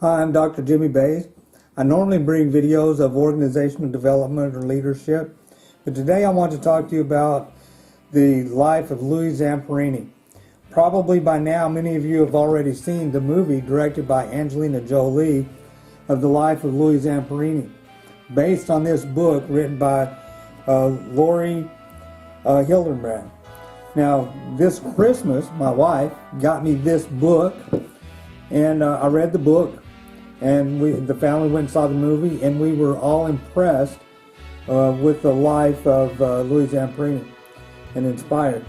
Hi, I'm Dr. Jimmy Bays. I normally bring videos of organizational development or leadership, but today I want to talk to you about the life of Louie Zamperini. Probably by now many of you have already seen the movie directed by Angelina Jolie of the life of Louie Zamperini, based on this book written by Louie Zamperini. Now, this Christmas, my wife got me this book, and I read the book, and the family went and saw the movie, and we were all impressed with the life of Louie Zamperini and inspired.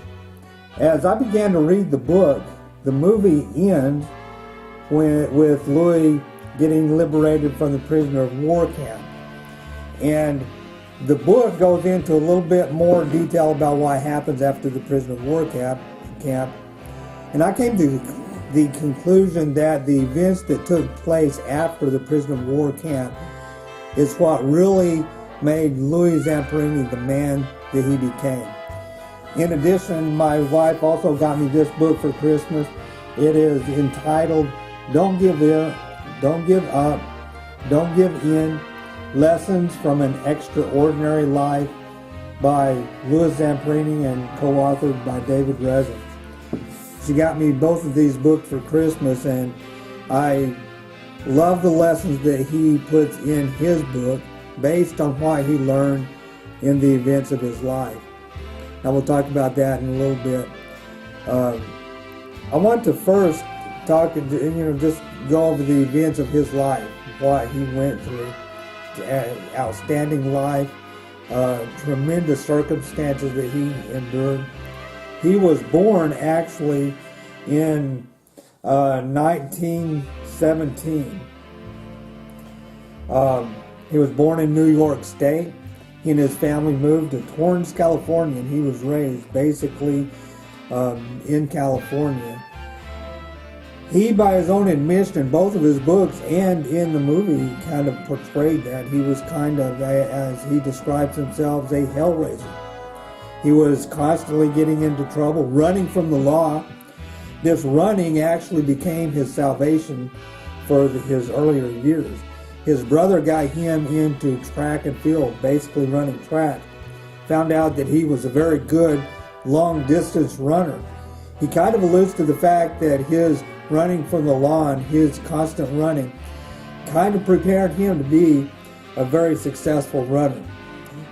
As I began to read the book, the movie ends with Louie getting liberated from the prisoner of war camp. And the book goes into a little bit more detail about what happens after the prisoner of war camp. And I came to the conclusion that the events that took place after the prisoner of war camp is what really made Louie Zamperini the man that he became. In addition, my wife also got me this book for Christmas. It is entitled Don't Give In, Don't Give Up, Don't Give In, Lessons from an Extraordinary Life by Louie Zamperini and co-authored by David Rezin. She got me both of these books for Christmas, and I love the lessons that he puts in his book based on what he learned in the events of his life. Now we'll talk about that in a little bit. I want to first talk, just go over the events of his life, what he went through. Outstanding life, tremendous circumstances that he endured. He was born actually in 1917. He was born in New York State. He and his family moved to Torrance, California, and he was raised basically in California. He, by his own admission, in both of his books and in the movie, he kind of portrayed that. He was kind of, as he describes himself, a hellraiser. He was constantly getting into trouble, running from the law. This running actually became his salvation for his earlier years. His brother got him into track and field, basically running track. Found out that he was a very good long-distance runner. He kind of alludes to the fact that his running from the law and his constant running kind of prepared him to be a very successful runner.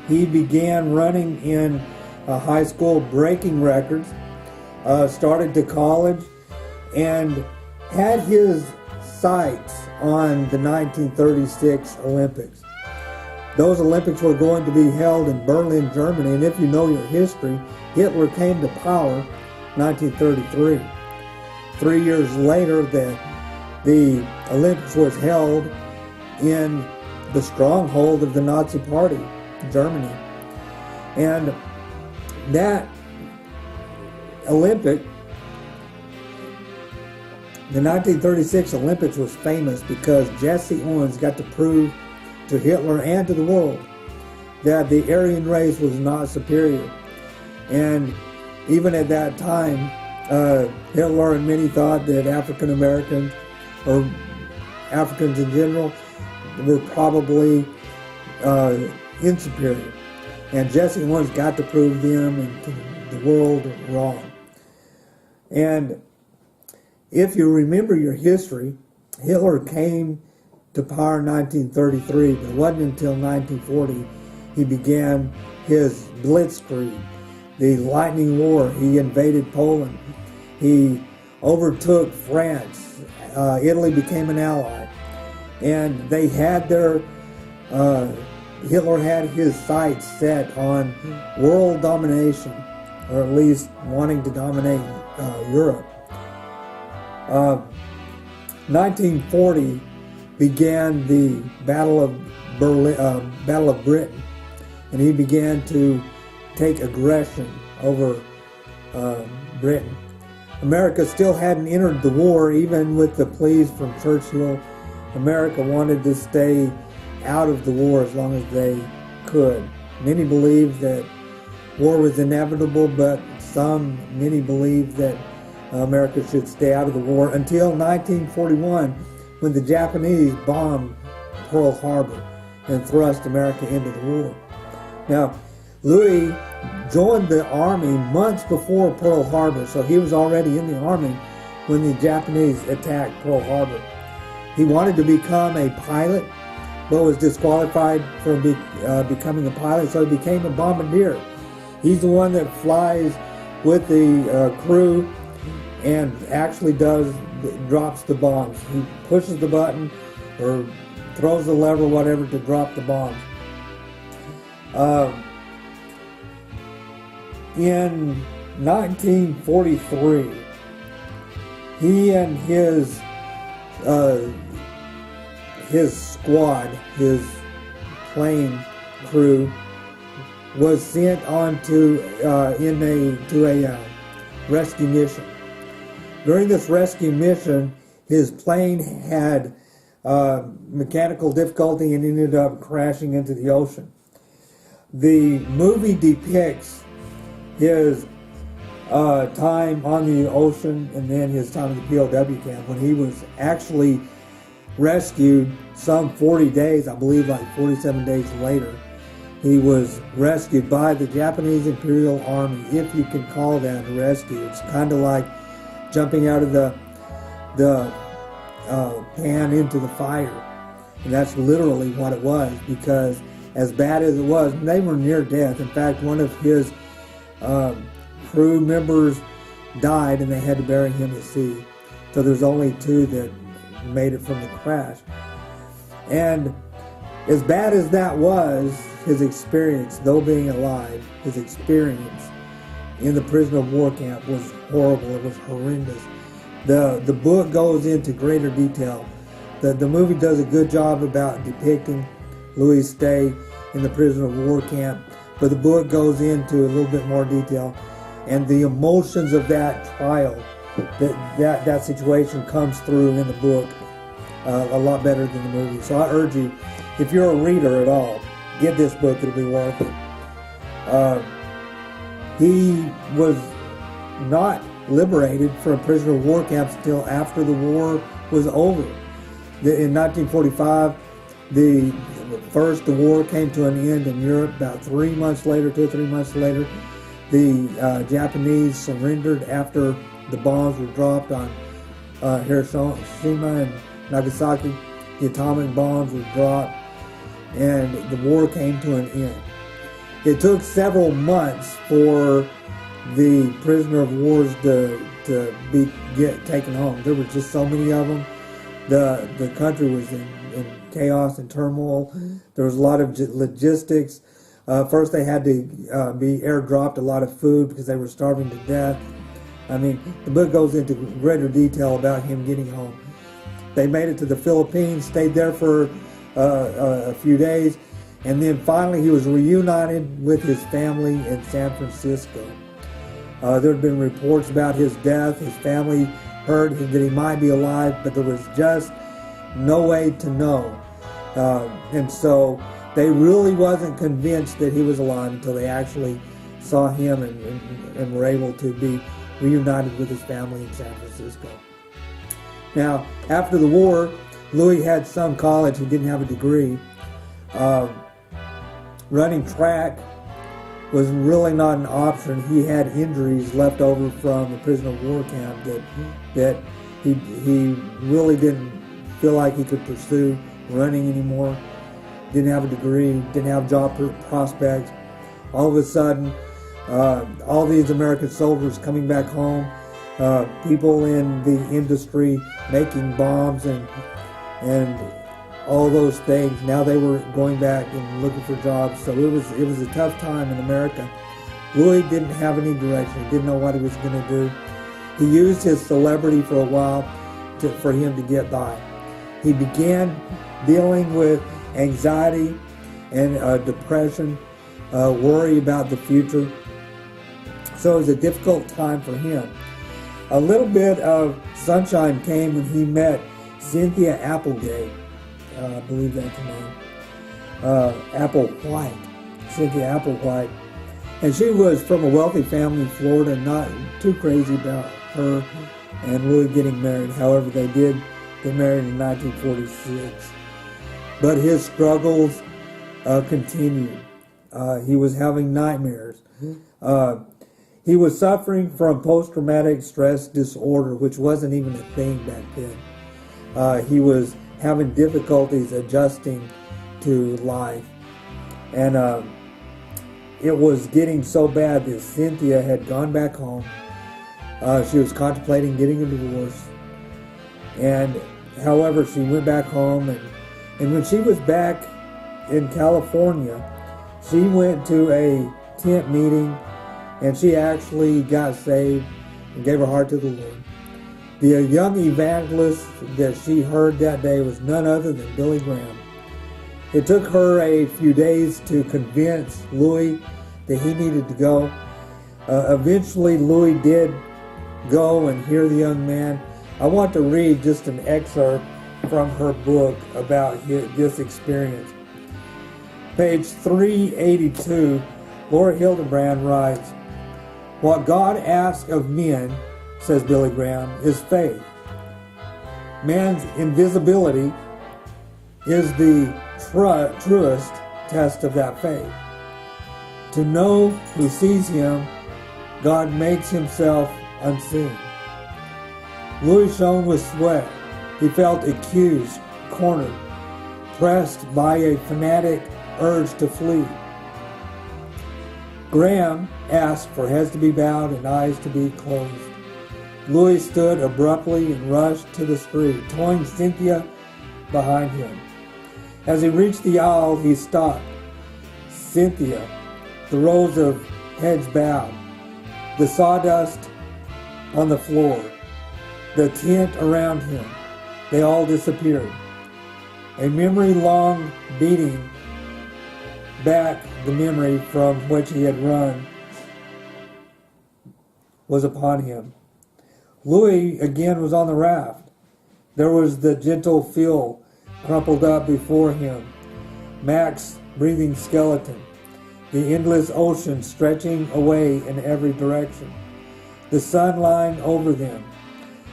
He began running in high school, breaking records, started to college, and had his sights on the 1936 Olympics. Those Olympics were going to be held in Berlin, Germany, and if you know your history, Hitler came to power 1933. 3 years later, the Olympics was held in the stronghold of the Nazi Party, Germany. And that Olympic, the 1936 Olympics, was famous because Jesse Owens got to prove to Hitler and to the world that the Aryan race was not superior. And even at that time, Hitler and many thought that African Americans, or Africans in general, were probably insuperior. And Jesse Owens got to prove them and to the world wrong. And if you remember your history, Hitler came to power in 1933, but it wasn't until 1940 he began his blitzkrieg, the lightning war. He invaded Poland. He overtook France. Italy became an ally. And they had their, Hitler had his sights set on world domination, or at least wanting to dominate Europe. 1940 began the Battle of Britain, and he began to take aggression over Britain. America still hadn't entered the war, even with the pleas from Churchill. America wanted to stay out of the war as long as they could. Many believed that war was inevitable, but many believed that America should stay out of the war until 1941, when the Japanese bombed Pearl Harbor and thrust America into the war. Now, Louie joined the Army months before Pearl Harbor, so he was already in the Army when the Japanese attacked Pearl Harbor. He wanted to become a pilot, but was disqualified from becoming a pilot, so he became a bombardier. He's the one that flies with the crew and actually drops the bombs. He pushes the button or throws the lever, whatever, to drop the bombs. In 1943, he and his squad, his plane crew, was sent on to a rescue mission. During this rescue mission, his plane had mechanical difficulty and ended up crashing into the ocean. The movie depicts his time on the ocean and then his time in the POW camp when he was actually rescued some 40 days, I believe like 47 days later. He was rescued by the Japanese Imperial Army, if you can call that a rescue. It's kind of like jumping out of the pan into the fire. And that's literally what it was, because as bad as it was, they were near death. In fact, one of his crew members died and they had to bury him at sea. So there's only two that made it from the crash. And as bad as that was, his experience, though being alive, his experience in the prisoner of war camp was horrible. It was horrendous. The book goes into greater detail. The movie does a good job about depicting Louis' stay in the prisoner of war camp, but the book goes into a little bit more detail, and the emotions of that trial, that situation comes through in the book a lot better than the movie. So I urge you, if you're a reader at all, get this book. It'll be worth it. He was not liberated from prisoner of war camps until after the war was over. In 1945, the war came to an end in Europe. About 3 months later, 2 or 3 months later, the Japanese surrendered after the bombs were dropped on Hiroshima and Nagasaki. The atomic bombs were dropped, and the war came to an end. It took several months for the prisoner of wars to get taken home. There were just so many of them. The country was in chaos and turmoil. There was a lot of logistics. First, they had to be airdropped a lot of food because they were starving to death. I mean, the book goes into greater detail about him getting home. They made it to the Philippines, stayed there for a few days, and then finally he was reunited with his family in San Francisco. There had been reports about his death. His family heard that he might be alive, but there was just no way to know. And so they really wasn't convinced that he was alive until they actually saw him and were able to be reunited with his family in San Francisco. Now, after the war, Louis had some college. He didn't have a degree. Running track was really not an option. He had injuries left over from the prisoner of war camp that he really didn't feel like he could pursue running anymore. Didn't have a degree, didn't have job prospects. All of a sudden, all these American soldiers coming back home, people in the industry making bombs and all those things. Now they were going back and looking for jobs. So it was a tough time in America. Louis didn't have any direction. He didn't know what he was going to do. He used his celebrity for a while for him to get by. He began dealing with anxiety and depression, worry about the future. So it was a difficult time for him. A little bit of sunshine came when he met Cynthia Applegate. I believe that's her name. Cynthia Applewhite. And she was from a wealthy family in Florida, not too crazy about her and Louis getting married. However, they did They married in 1946. But his struggles continued. He was having nightmares. He was suffering from post-traumatic stress disorder, which wasn't even a thing back then. He was having difficulties adjusting to life. And it was getting so bad that Cynthia had gone back home. She was contemplating getting a divorce. And however, she went back home, and when she was back in California, she went to a tent meeting, and she actually got saved and gave her heart to the Lord. The young evangelist that she heard that day was none other than Billy Graham. It took her a few days to convince Louie that he needed to go. Eventually, Louie did go and hear the young man. I want to read just an excerpt from her book about this experience. Page 382, Laura Hildebrand writes, "What God asks of men," says Billy Graham, "is faith. Man's invisibility is the truest test of that faith. To know who sees him, God makes himself unseen." Louis shone with sweat. He felt accused, cornered, pressed by a fanatic urge to flee. Graham asked for heads to be bowed and eyes to be closed. Louis stood abruptly and rushed to the street, towing Cynthia behind him. As he reached the aisle, he stopped. Cynthia, the rows of heads bowed, the sawdust on the floor, the tent around him, they all disappeared. A memory long beating back the memory from which he had run was upon him. Louis again was on the raft. There was the gentle Phil crumpled up before him, Mac's breathing skeleton, the endless ocean stretching away in every direction, the sun lying over them,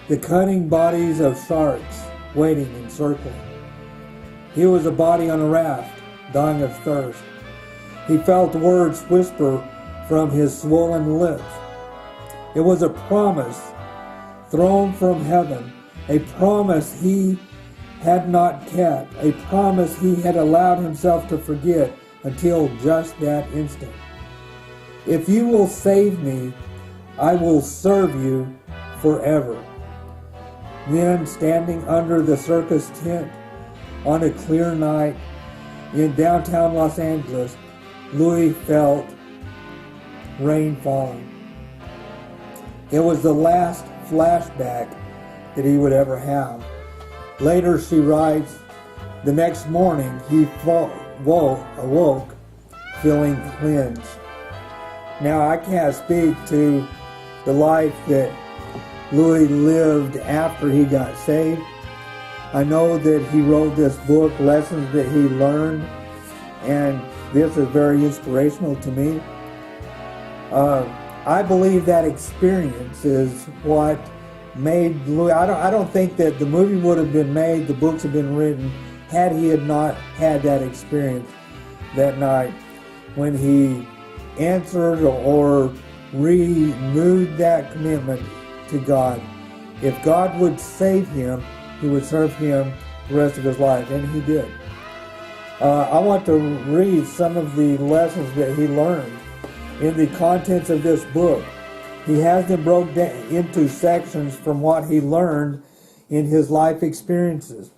the cunning bodies of sharks waiting and circling. He was a body on a raft, dying of thirst. He felt words whisper from his swollen lips. It was a promise thrown from heaven, a promise he had not kept, a promise he had allowed himself to forget until just that instant. "If you will save me, I will serve you forever." Then, standing under the circus tent on a clear night in downtown Los Angeles, Louis felt rain falling. It was the last flashback that he would ever have. Later, she writes, the next morning he awoke feeling cleansed. Now, I can't speak to the life that Louis lived after he got saved. I know that he wrote this book, Lessons That He Learned, and this is very inspirational to me. I believe that experience is what made Louis. I don't think that the movie would have been made, the books have been written, had he had not had that experience that night when he answered or renewed that commitment to God. If God would save him, he would serve him the rest of his life, and he did. I want to read some of the lessons that he learned in the contents of this book. He has them broken down into sections from what he learned in his life experiences.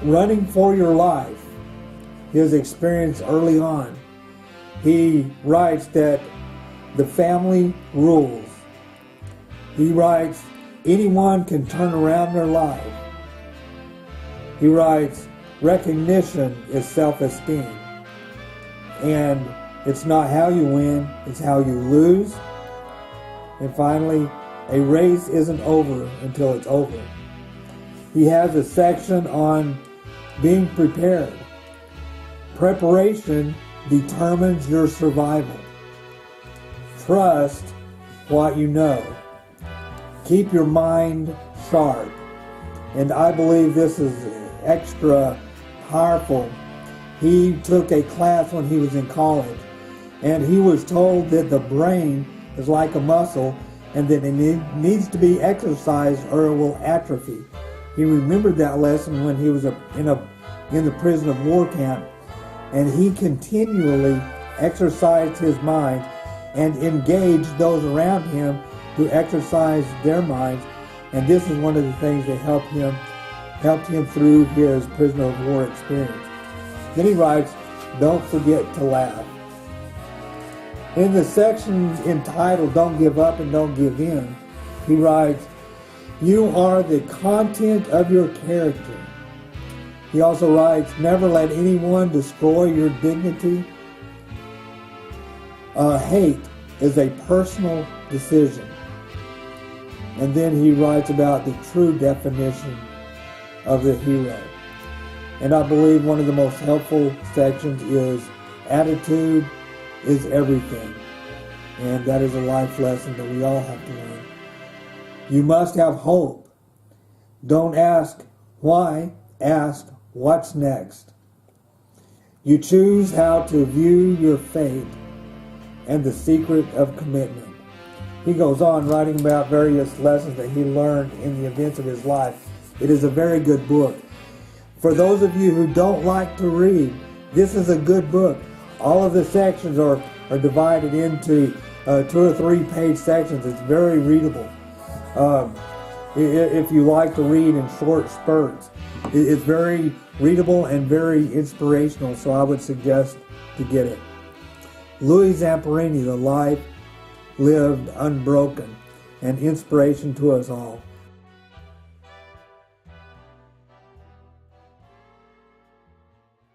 Running for your life, his experience early on. He writes that the family rules. He writes, anyone can turn around their life. He writes, recognition is self-esteem. And it's not how you win, it's how you lose. And finally, a race isn't over until it's over. He has a section on being prepared. Preparation determines your survival. Trust what you know. keep your mind sharp. And I believe this is extra powerful. He took a class when he was in college, and he was told that the brain is like a muscle and that it needs to be exercised or it will atrophy. He remembered that lesson when he was in the prison of war camp, and he continually exercised his mind and engaged those around him to exercise their minds. And this is one of the things that helped him through his prisoner of war experience. Then he writes, "Don't forget to laugh." In the section entitled "Don't Give Up and Don't Give In," he writes, "You are the content of your character." He also writes, "Never let anyone destroy your dignity. Hate is a personal decision." And then he writes about the true definition of the hero. And I believe one of the most helpful sections is attitude is everything. And that is a life lesson that we all have to learn. You must have hope. Don't ask why, ask what's next. You choose how to view your fate and the secret of commitment. He goes on writing about various lessons that he learned in the events of his life. It is a very good book. For those of you who don't like to read, this is a good book. All of the sections are divided into 2 or 3 page sections. It's very readable. If you like to read in short spurts, it's very readable and very inspirational, so I would suggest to get it. Louie Zamperini, The Life Lived Unbroken, an inspiration to us all.